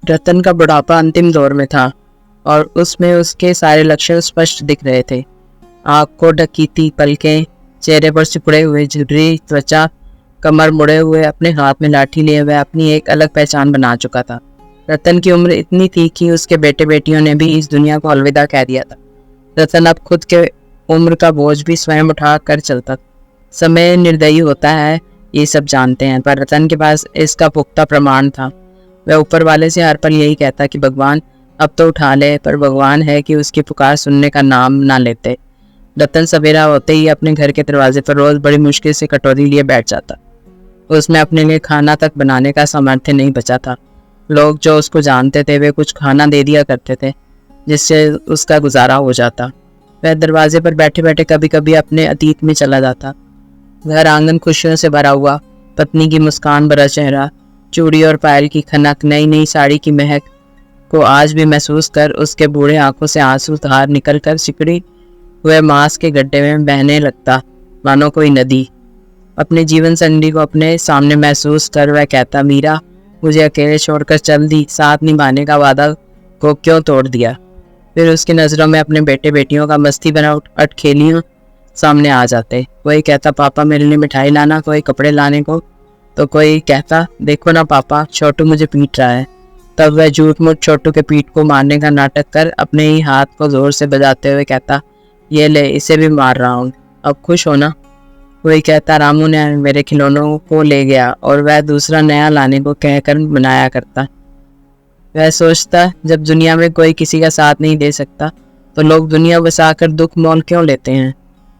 रतन का बुढ़ापा अंतिम दौर में था और उसमें उसके सारे लक्षण स्पष्ट दिख रहे थे। आँख को ढकी थी पलकें, चेहरे पर सिकुड़े हुए झुर्री त्वचा, कमर मुड़े हुए, अपने हाथ में लाठी लिए वह अपनी एक अलग पहचान बना चुका था। रतन की उम्र इतनी थी कि उसके बेटे बेटियों ने भी इस दुनिया को अलविदा कह दिया था। रतन अब खुद के उम्र का बोझ भी स्वयं उठा कर चलता। समय निर्दयी होता है, ये सब जानते हैं, पर रतन के पास इसका पुख्ता प्रमाण था। वह ऊपर वाले से हर पल यही कहता कि भगवान अब तो उठा ले, पर भगवान है कि उसकी पुकार सुनने का नाम ना लेते। रतन सवेरा होते ही अपने घर के दरवाजे पर रोज बड़ी मुश्किल से कटोरी लिए बैठ जाता। उसमें अपने लिए खाना तक बनाने का सामर्थ्य नहीं बचा था। लोग जो उसको जानते थे वे कुछ खाना दे दिया करते थे, जिससे उसका गुजारा हो जाता। वह दरवाजे पर बैठे बैठे कभी कभी अपने अतीत में चला जाता। घर आंगन खुशियों से भरा हुआ, पत्नी की मुस्कान भरा चेहरा, चूड़ी और पायल की खनक, नई नई साड़ी की महक को आज भी महसूस कर उसके बूढ़े आंखों से आंसू धार निकल कर सिकड़ी हुए मांस के गड्ढे में बहने लगता, मानो कोई नदी। अपने जीवन संगी को अपने सामने महसूस कर वह कहता, मीरा मुझे अकेले छोड़कर चल दी, साथ निभाने का वादा को क्यों तोड़ दिया। फिर उसकी नज़रों में अपने बेटे बेटियों का मस्ती भरा अटखेलियाँ सामने आ जाते। कोई कहता पापा मेरे लिए मिठाई लाना, कोई कपड़े लाने को, तो कोई कहता देखो ना पापा छोटू मुझे पीट रहा है। तब वह झूठ मूठ छोटू के पीठ को मारने का नाटक कर अपने ही हाथ को जोर से बजाते हुए कहता, ये ले इसे भी मार रहा हूँ, अब खुश हो ना। कोई कहता रामू ने मेरे खिलौनों को ले गया, और वह दूसरा नया लाने को कहकर मनाया करता। वह सोचता जब दुनिया में कोई किसी का साथ नहीं दे सकता तो लोग दुनिया बसाकर दुख मोल क्यों लेते हैं।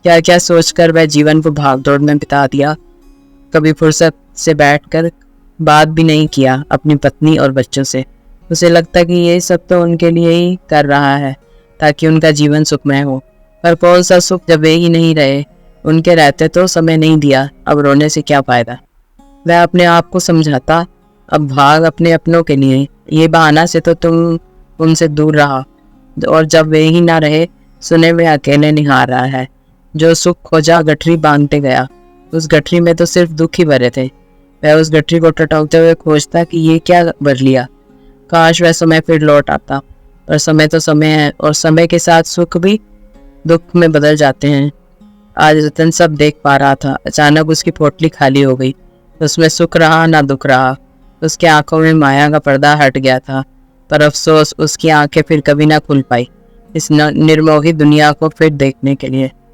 क्या क्या सोचकर वह जीवन को भागदौड़ में बिता दिया। कभी फुर्सत से बैठकर बात भी नहीं किया अपनी पत्नी और बच्चों से। उसे लगता कि ये सब तो उनके लिए ही कर रहा है ताकि उनका जीवन सुखमय हो, पर कौन सा सुख जब वे ही नहीं रहे। उनके रहते तो समय नहीं दिया, अब रोने से क्या फ़ायदा। वह अपने आप को समझाता अब भाग अपने अपनों के लिए, ये बहाना से तो तुम उनसे दूर रहा, और जब वे ही ना रहे सुने में अकेले निहार रहा है। जो सुख खोजा गठरी बांधते गया, उस गठरी में तो सिर्फ दुख ही भरे थे। वह उस गठरी को टटोलते हुए खोजता कि ये क्या भर लिया। काश वह समय फिर लौट आता, पर समय तो समय है, और समय के साथ सुख भी दुख में बदल जाते हैं। आज रतन सब देख पा रहा था। अचानक उसकी पोटली खाली हो गई। उसमें सुख रहा ना दुख रहा। उसके आंखों में माया का पर्दा हट गया था, पर अफसोस उसकी आंखें फिर कभी ना खुल पाई इस निर्मोही दुनिया को फिर देखने के लिए।